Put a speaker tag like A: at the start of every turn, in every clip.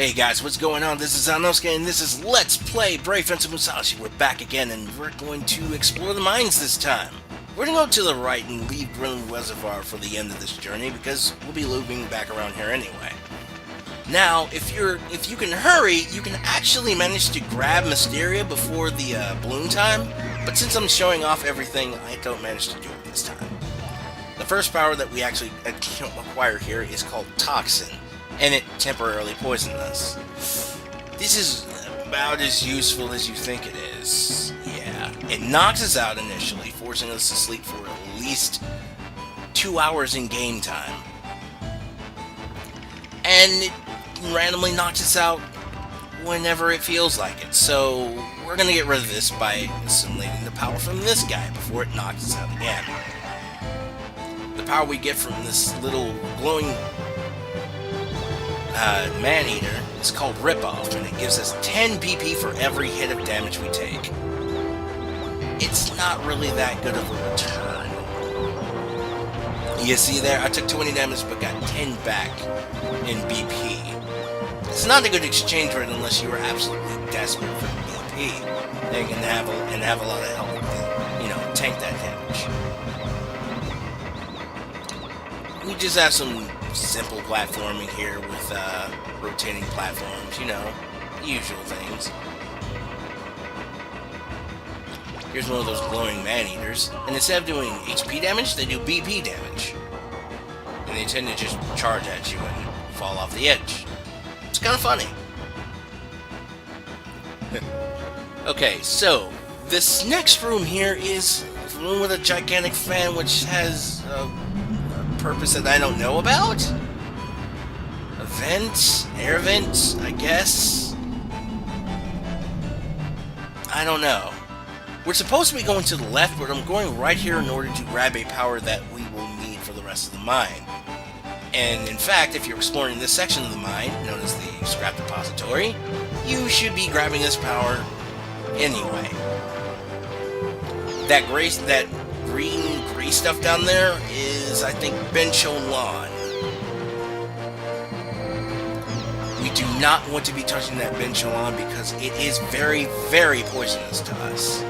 A: Hey guys, what's going on? This is Anosuke and this is Let's Play Brave Fence of Musashi. We're back again and we're going to explore the mines this time. We're going to go to the right and leave Grilling Reservoir for the end of this journey because we'll be looping back around here anyway. Now, if you can hurry, you can actually manage to grab Mysteria before the bloom time, but since I'm showing off everything, I don't manage to do it this time. The first power that we actually acquire here is called Toxin, and it temporarily poisons us. This is about as useful as you think it is. Yeah, it knocks us out initially, forcing us to sleep for at least 2 hours in game time. And it randomly knocks us out whenever it feels like it. So we're gonna get rid of this by assimilating the power from this guy before it knocks us out again. The power we get from this little glowing man-eater is called Rip-Off, and it gives us 10 BP for every hit of damage we take. It's not really that good of a return. You see there, I took 20 damage but got 10 back in BP. It's not a good exchange rate unless you are absolutely desperate for BP and have a lot of health to, tank that damage. We just have some simple platforming here with rotating platforms, the usual things. Here's one of those glowing man-eaters, and instead of doing HP damage, they do BP damage. And they tend to just charge at you and fall off the edge. It's kind of funny. Okay, so this next room here is a room with a gigantic fan which has a purpose that I don't know about? A vent? Air vent, I guess? I don't know. We're supposed to be going to the left, but I'm going right here in order to grab a power that we will need for the rest of the mine. And in fact, if you're exploring this section of the mine, known as the scrap depository, you should be grabbing this power anyway. That green grease stuff down there is, I think, Bencholan. We do not want to be touching that Bencholan because it is very, very poisonous to us.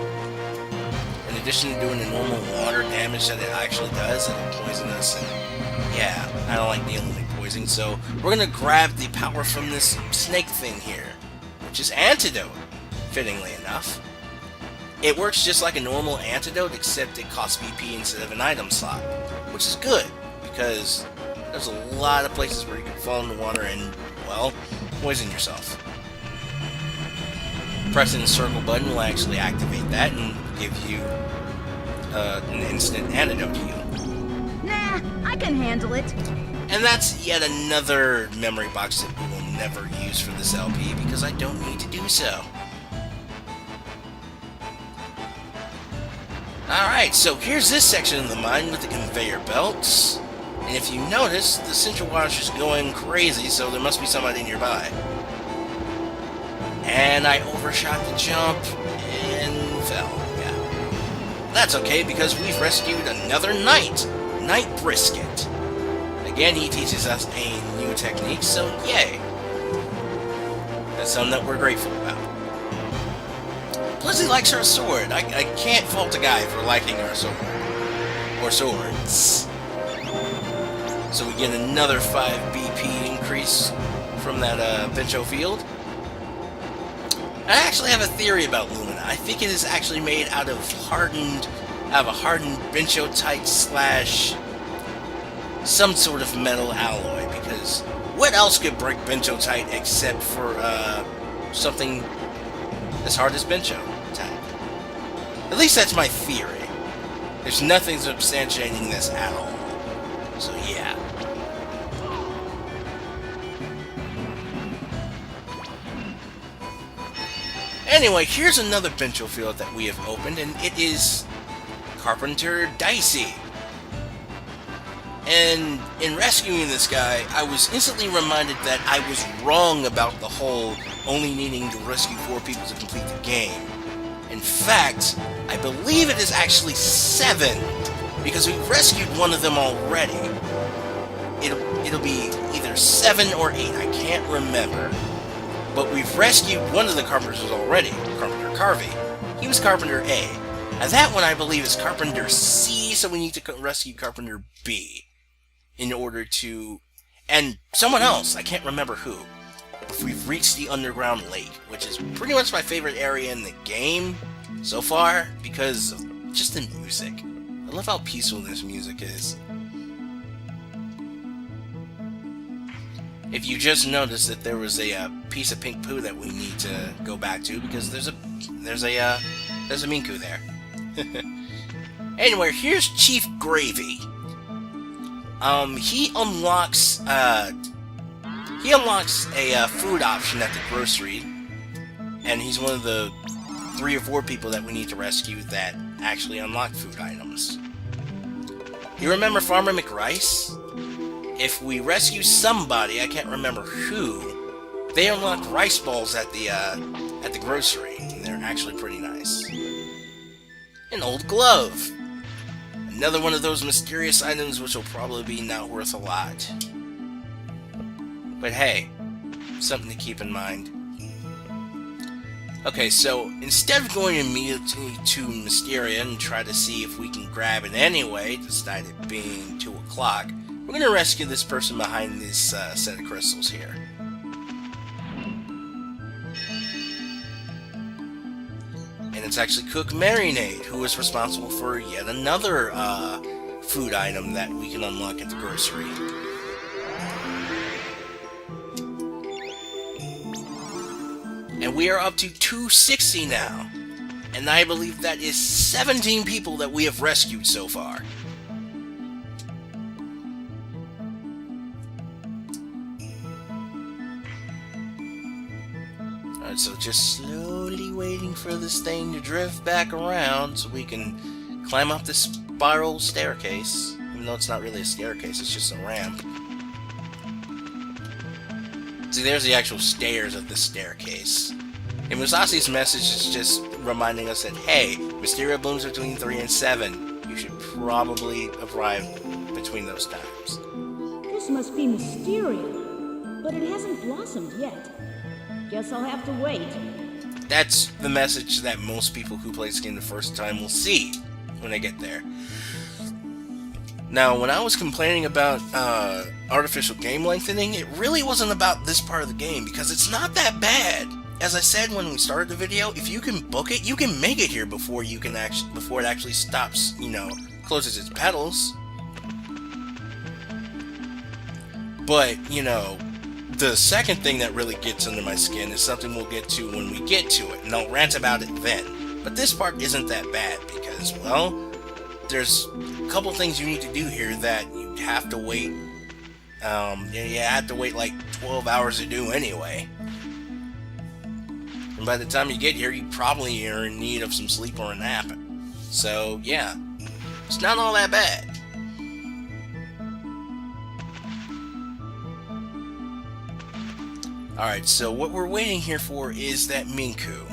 A: In addition to doing the normal water damage that it actually does, it'll poison us, and yeah, I don't like dealing with poison, so we're gonna grab the power from this snake thing here, which is Antidote, fittingly enough. It works just like a normal antidote, except it costs BP instead of an item slot, which is good, because there's a lot of places where you can fall in the water and, well, poison yourself. Pressing the circle button will actually activate that and give you an instant antidote to you.
B: Nah, I can handle it.
A: And that's yet another memory box that we will never use for this LP, because I don't need to do so. Alright, so here's this section of the mine with the conveyor belts. And if you notice, the central water's just going crazy, so there must be somebody nearby. And I overshot the jump and fell, yeah. That's okay, because we've rescued another knight, Knight Brisket. Again, he teaches us a new technique, so yay. That's something that we're grateful about. Plus, he likes our sword. I can't fault a guy for liking our sword. Or swords. So we get another 5 BP increase from that Bencho field. I actually have a theory about Lumina. I think it is actually made out of a hardened Benchotite slash some sort of metal alloy. Because what else could break Benchotite except for something as hard as Benchotite? At least that's my theory. There's nothing substantiating this at all. So yeah. Anyway, here's another Bencho field that we have opened, and it is Carpenter Dicey. And in rescuing this guy, I was instantly reminded that I was wrong about the whole only needing to rescue 4 people to complete the game. In fact, I believe it is actually 7, because we rescued one of them already. It'll be either 7 or 8, I can't remember. But we've rescued one of the carpenters already, Carpenter Carvey. He was Carpenter A. And that one, I believe, is Carpenter C, so we need to rescue Carpenter B in order to... And someone else, I can't remember who. We've reached the underground lake, which is pretty much my favorite area in the game so far, because of just the music. I love how peaceful this music is. If you just noticed that there was a piece of pink poo that we need to go back to, because there's a Minku there. Anyway, here's Chief Gravy. He unlocks a food option at the grocery, and he's one of the 3 or 4 people that we need to rescue that actually unlock food items. You remember Farmer McRice? If we rescue somebody, I can't remember who, they unlock rice balls at the grocery, and they're actually pretty nice. An old glove. Another one of those mysterious items which will probably be not worth a lot. But hey, something to keep in mind. Okay, so instead of going immediately to Mysteria and try to see if we can grab it anyway, despite it being 2 o'clock, we're going to rescue this person behind this set of crystals here. And it's actually Cook Marinade, who is responsible for yet another food item that we can unlock at the grocery. And we are up to 260 now. And I believe that is 17 people that we have rescued so far. Alright, so just slowly waiting for this thing to drift back around so we can climb up this spiral staircase. Even though it's not really a staircase, it's just a ramp. See, there's the actual stairs of the staircase. And Musashi's message is just reminding us that, hey, Mysteria blooms between 3 and 7. You should probably arrive between those times.
B: This must be Mysteria, but it hasn't blossomed yet. Guess I'll have to wait.
A: That's the message that most people who play this game the first time will see when they get there. Now, when I was complaining about artificial game lengthening, it really wasn't about this part of the game, because it's not that bad. As I said when we started the video, if you can book it, you can make it here before it actually stops, closes its petals. But, the second thing that really gets under my skin is something we'll get to when we get to it, and I'll rant about it then. But this part isn't that bad, because, well, there's a couple things you need to do here that you have to wait, you have to wait like 12 hours to do anyway. And by the time you get here, you probably are in need of some sleep or a nap. So, yeah, it's not all that bad. Alright, so what we're waiting here for is that Minku.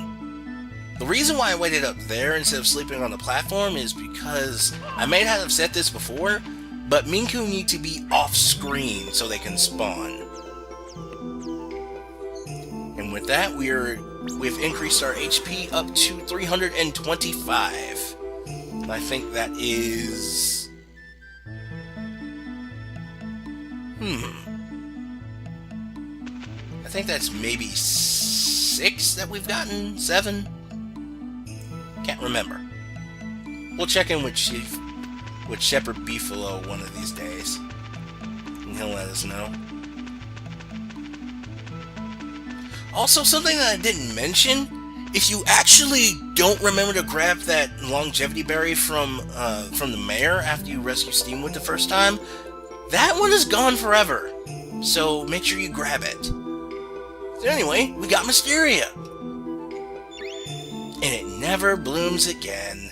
A: The reason why I waited up there instead of sleeping on the platform is because I may not have said this before, but Minku need to be off-screen so they can spawn. And with that, we've increased our HP up to 325. And I think that is... I think that's maybe 6 that we've gotten? 7? Can't remember. We'll check in with Shepherd Beefalo one of these days, and he'll let us know. Also, something that I didn't mention, if you actually don't remember to grab that longevity berry from the mayor after you rescue Steamwood the first time, that one is gone forever. So make sure you grab it. So anyway, we got Mysteria. And it never blooms again.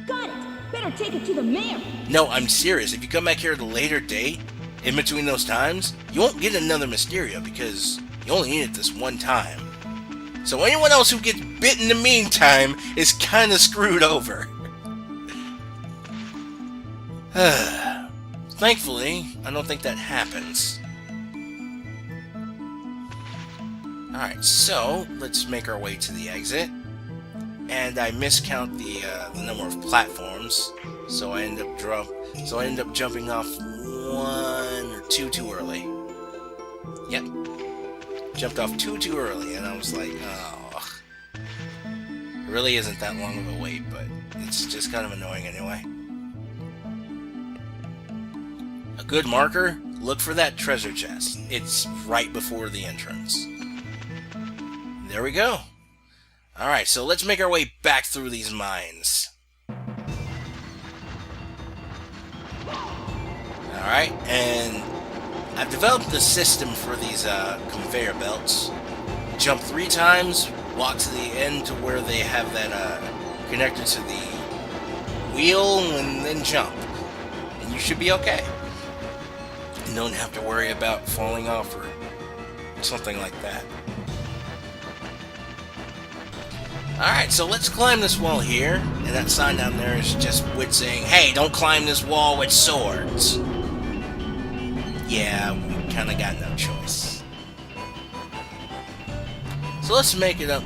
B: Got it! Better take it to the mayor!
A: No, I'm serious. If you come back here at a later date, in between those times, you won't get another Mysteria because you only need it this one time. So anyone else who gets bit in the meantime is kinda screwed over. Thankfully, I don't think that happens. Alright, so let's make our way to the exit. And I miscount the number of platforms, so I end up jumping off one or two too early. Yep. Jumped off too early, and I was like, oh. It really isn't that long of a wait, but it's just kind of annoying anyway. A good marker, look for that treasure chest. It's right before the entrance. There we go. Alright, so let's make our way back through these mines. Alright, and I've developed a system for these conveyor belts. Jump 3 times, walk to the end to where they have that connected to the wheel, and then jump. And you should be okay. You don't have to worry about falling off or something like that. Alright, so let's climb this wall here, and that sign down there is just wood saying, hey, don't climb this wall with swords. Yeah, we kinda got no choice. So let's make it up,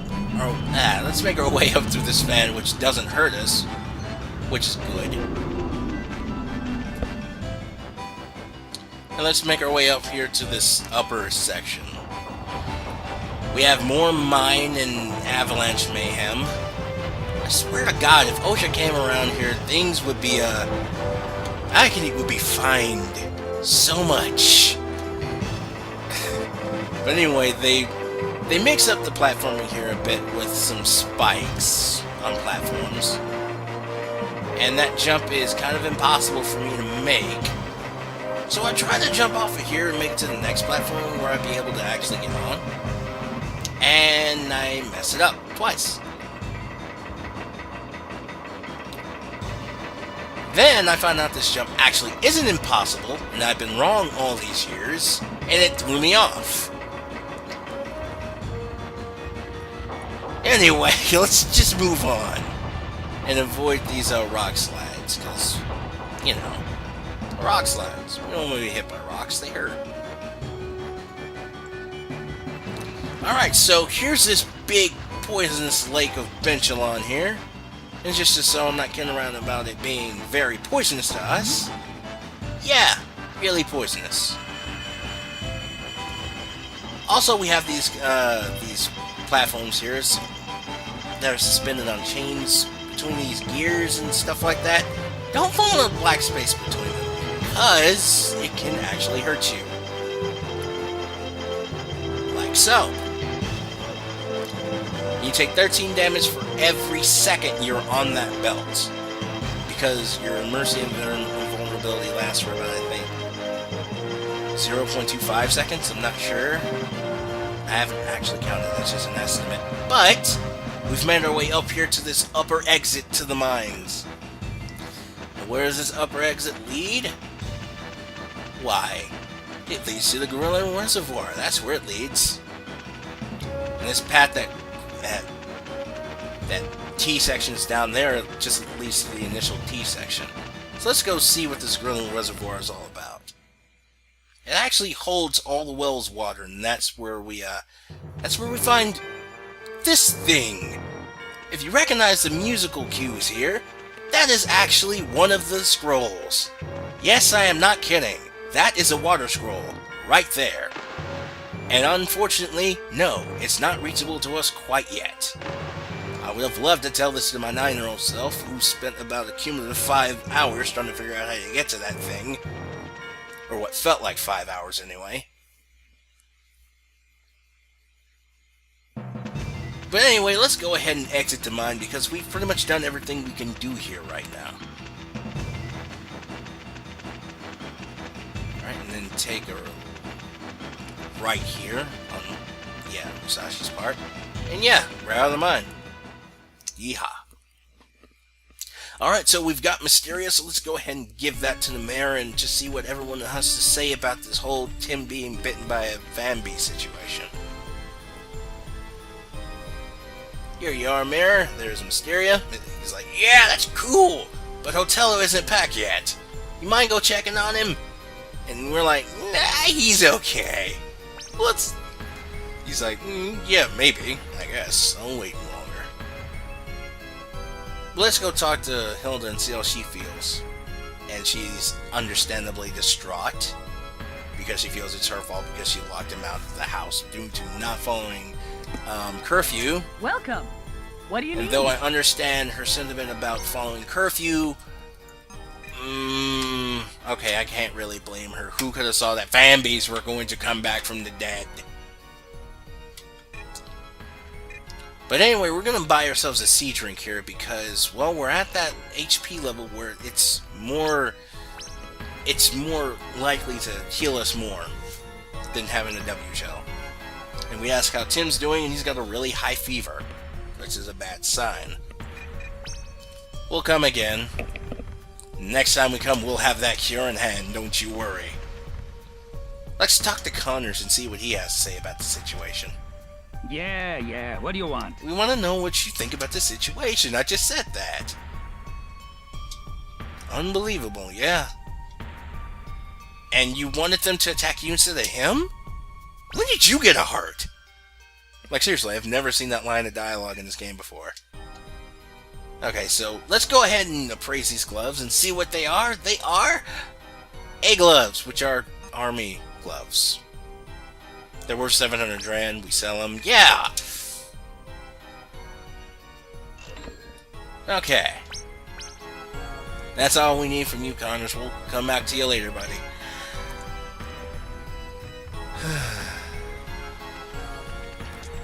A: let's make our way up through this fan, which doesn't hurt us, which is good. And let's make our way up here to this upper section. We have more mine and avalanche mayhem. I swear to God, if OSHA came around here, things would be, it would be fined so much. But anyway, they mix up the platforming here a bit with some spikes on platforms. And that jump is kind of impossible for me to make. So I try to jump off of here and make it to the next platform where I'd be able to actually get on. And I mess it up twice. Then I found out this jump actually isn't impossible, and I've been wrong all these years, and it threw me off. Anyway, let's just move on and avoid these rock slides, because, you know, rock slides. We don't want to be hit by rocks, they hurt. Alright, so here's this big poisonous lake of Benchalon here. And just so I'm not kidding around about it being very poisonous to us. Yeah, really poisonous. Also, we have these platforms here that are suspended on chains between these gears and stuff like that. Don't fall in a black space between them, because it can actually hurt you. Like so. You take 13 damage for every second you're on that belt, because your mercy and invulnerability lasts for about, I think, 0.25 seconds. I'm not sure. I haven't actually counted, that's just an estimate. But we've made our way up here to this upper exit to the mines. And where does this upper exit lead? Why, it leads to the Gorilla Reservoir. That's where it leads. And this path that T section is down there just leads to the initial T section. So let's go see what this Gorilla Reservoir is all about. It actually holds all the well's water, and that's where we find this thing. If you recognize the musical cues here, that is actually one of the scrolls. Yes, I am not kidding. That is a water scroll right there. And unfortunately, no, it's not reachable to us quite yet. I would have loved to tell this to my 9-year-old self, who spent about a cumulative 5 hours trying to figure out how to get to that thing. Or what felt like 5 hours anyway. But anyway, let's go ahead and exit the mine, because we've pretty much done everything we can do here right now. Alright, and then take a right here on, yeah, Musashi's part. And yeah, we're out of the mine. Yeehaw. Alright, so we've got Mysteria, so let's go ahead and give that to the mayor and just see what everyone has to say about this whole Tim being bitten by a Vambi situation. Here you are, Mayor. There's Mysteria. He's like, yeah, that's cool, but Hotello isn't back yet. You mind go checking on him? And we're like, nah, he's okay. He's like, yeah, maybe. I guess. I'll wait longer. Let's go talk to Hilda and see how she feels. And she's understandably distraught because she feels it's her fault because she locked him out of the house due to not following curfew.
C: Welcome. What do you need?
A: And though I understand her sentiment about following curfew, okay, I can't really blame her. Who could have saw that fanbees were going to come back from the dead? But anyway, we're going to buy ourselves a sea drink here because, well, we're at that HP level where it's more likely to heal us more than having a W gel. And we ask how Tim's doing, and he's got a really high fever, which is a bad sign. We'll come again. Next time we come, we'll have that cure in hand, don't you worry. Let's talk to Connors and see what he has to say about the situation.
C: Yeah, what do you want?
A: We want to know what you think about the situation. I just said that. Unbelievable, yeah. And you wanted them to attack you instead of him? When did you get a heart? Like, seriously, I've never seen that line of dialogue in this game before. Okay, so let's go ahead and appraise these gloves and see what they are. They are A gloves, which are army gloves. They're worth 700 Rand. We sell them. Yeah! Okay. That's all we need from you, Connors. We'll come back to you later, buddy.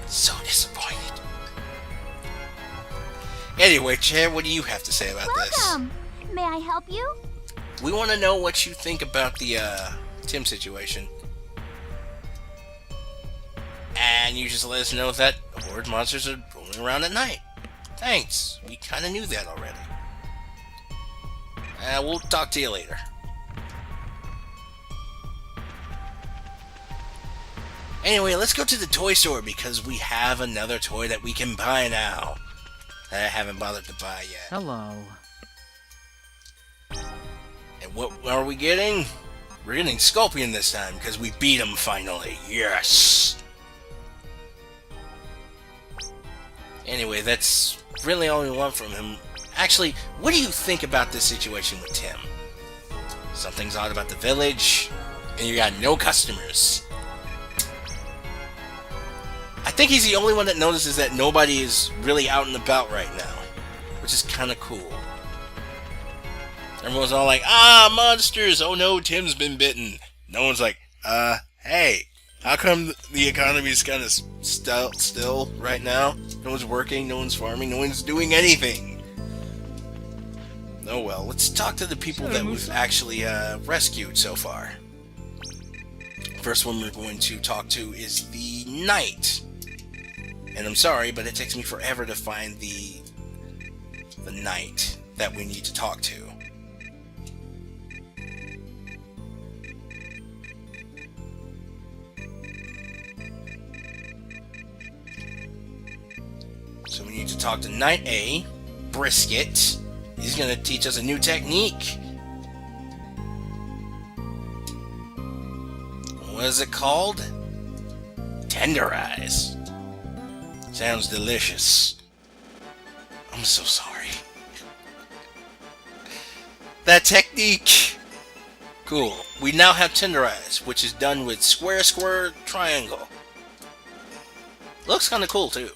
A: So disappointed. Anyway, Chad, what do you have to say about
D: Welcome. May I help you?
A: this? We want to know what you think about the Tim situation. And you just let us know that horde monsters are rolling around at night. Thanks. We kind of knew that already. We'll talk to you later. Anyway, let's go to the toy store because we have another toy that we can buy now. That I haven't bothered to buy yet.
C: Hello.
A: And what are we getting? We're getting Scorpion this time because we beat him finally. Yes! Anyway, that's really all we want from him. Actually, what do you think about this situation with Tim? Something's odd about the village, and you got no customers. I think he's the only one that notices that nobody is really out and about right now, which is kind of cool. Everyone's all like, monsters! Oh no, Tim's been bitten. No one's like, hey, how come the economy's kind of still right now? No one's working, no one's farming, no one's doing anything. Oh well, let's talk to the people that we've actually rescued so far. First one we're going to talk to is the Knight. And I'm sorry, but it takes me forever to find the Knight that we need to talk to. So we need to talk to Knight A, Brisket. He's going to teach us a new technique. What is it called? Tenderize. Sounds delicious. I'm so sorry. That technique. Cool. We now have Tenderize, which is done with square, square, triangle. Looks kind of cool too.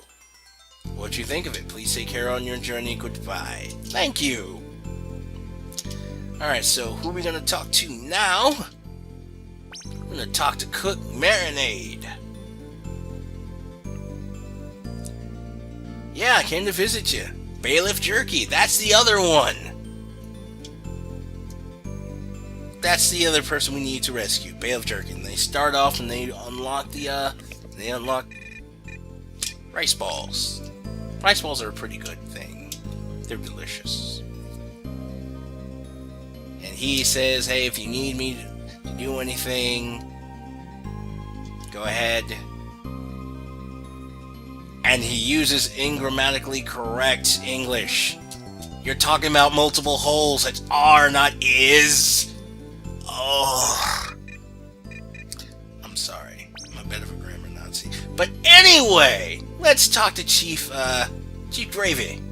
A: What you think of it? Please take care on your journey. Goodbye. Thank you. Alright, so who are we going to talk to now? I'm going to talk to Cook Marinade. Yeah, I came to visit you. Bailiff Jerky, that's the other one. That's the other person we need to rescue, Bailiff Jerky. And they start off and they unlock rice balls. Rice balls are a pretty good thing. They're delicious. And he says, hey, if you need me to do anything, go ahead. And he uses ingrammatically correct English. You're talking about multiple holes. It's are, not is. Oh. I'm sorry. sorry. I'm a bit of a grammar Nazi. But anyway, let's talk to Chief Gravy.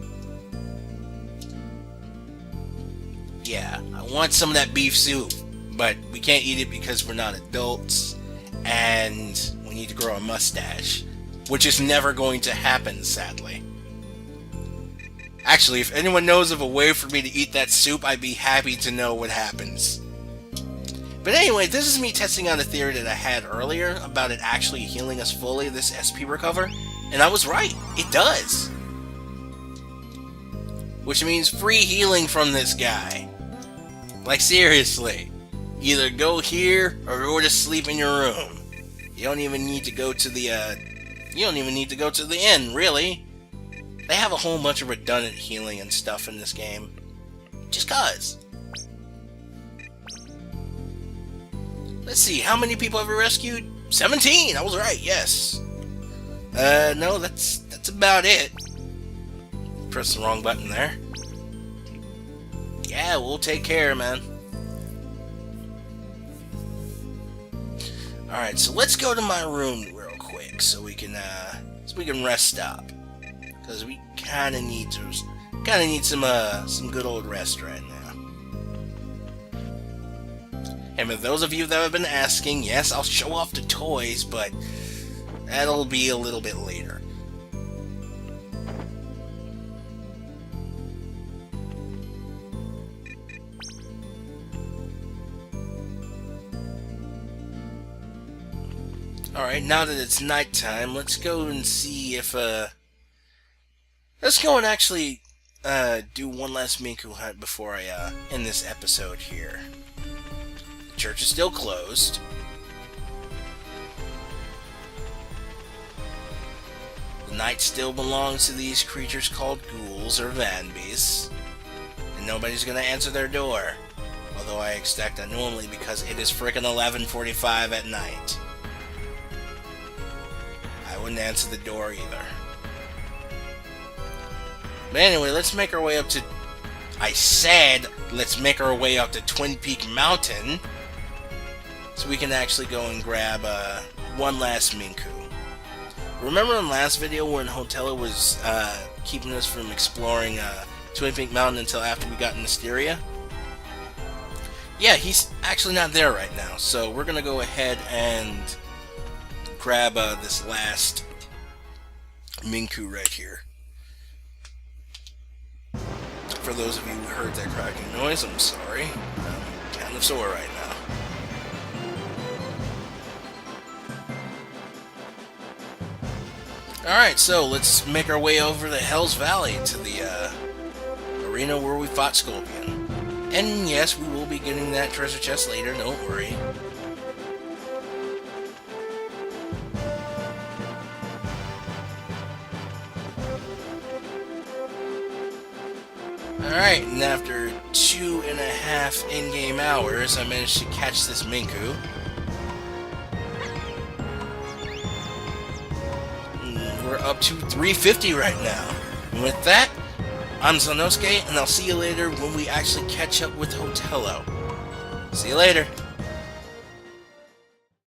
A: Yeah, I want some of that beef soup, but we can't eat it because we're not adults, and we need to grow a mustache, which is never going to happen, sadly. Actually, if anyone knows of a way for me to eat that soup, I'd be happy to know what happens. But anyway, this is me testing out a theory that I had earlier about it actually healing us fully, this SP recover, and I was right. It does. Which means free healing from this guy. Like, seriously. Either go here or go to sleep in your room. You don't even need to go to the inn, really. They have a whole bunch of redundant healing and stuff in this game. Just cause. Let's see, how many people have we rescued? 17! I was right, yes. No, that's about it. Press the wrong button there. Yeah, we'll take care, man. Alright, so let's go to my room real quick so we can rest up. Because we kinda need some good old rest right now. And for those of you that have been asking, yes, I'll show off the toys, but that'll be a little bit later. Alright, now that it's nighttime, let's go and see if, let's go and actually, do one last Minku hunt before I, end this episode here. The church is still closed. The night still belongs to these creatures called ghouls or vanbies. And nobody's gonna answer their door. Although I expect that normally because it is frickin' 11:45 at night. I wouldn't answer the door either. But anyway, let's make our way up to... I said, let's make our way up to Twin Peak Mountain. So we can actually go and grab one last Minku. Remember in the last video when Hotella was keeping us from exploring Twin Peak Mountain until after we got in Mysteria? Yeah, he's actually not there right now. So we're going to go ahead and grab this last Minku right here. For those of you who heard that cracking noise, I'm sorry. I'm kind of sore right now. Alright, so let's make our way over the Hell's Valley to the arena where we fought Scorpion. And yes, we will be getting that treasure chest later, don't worry. Alright, and after 2.5 in-game hours, I managed to catch this Minku. We're up to 350 right now. And with that, I'm Zonosuke, and I'll see you later when we actually catch up with Hotello. See you later.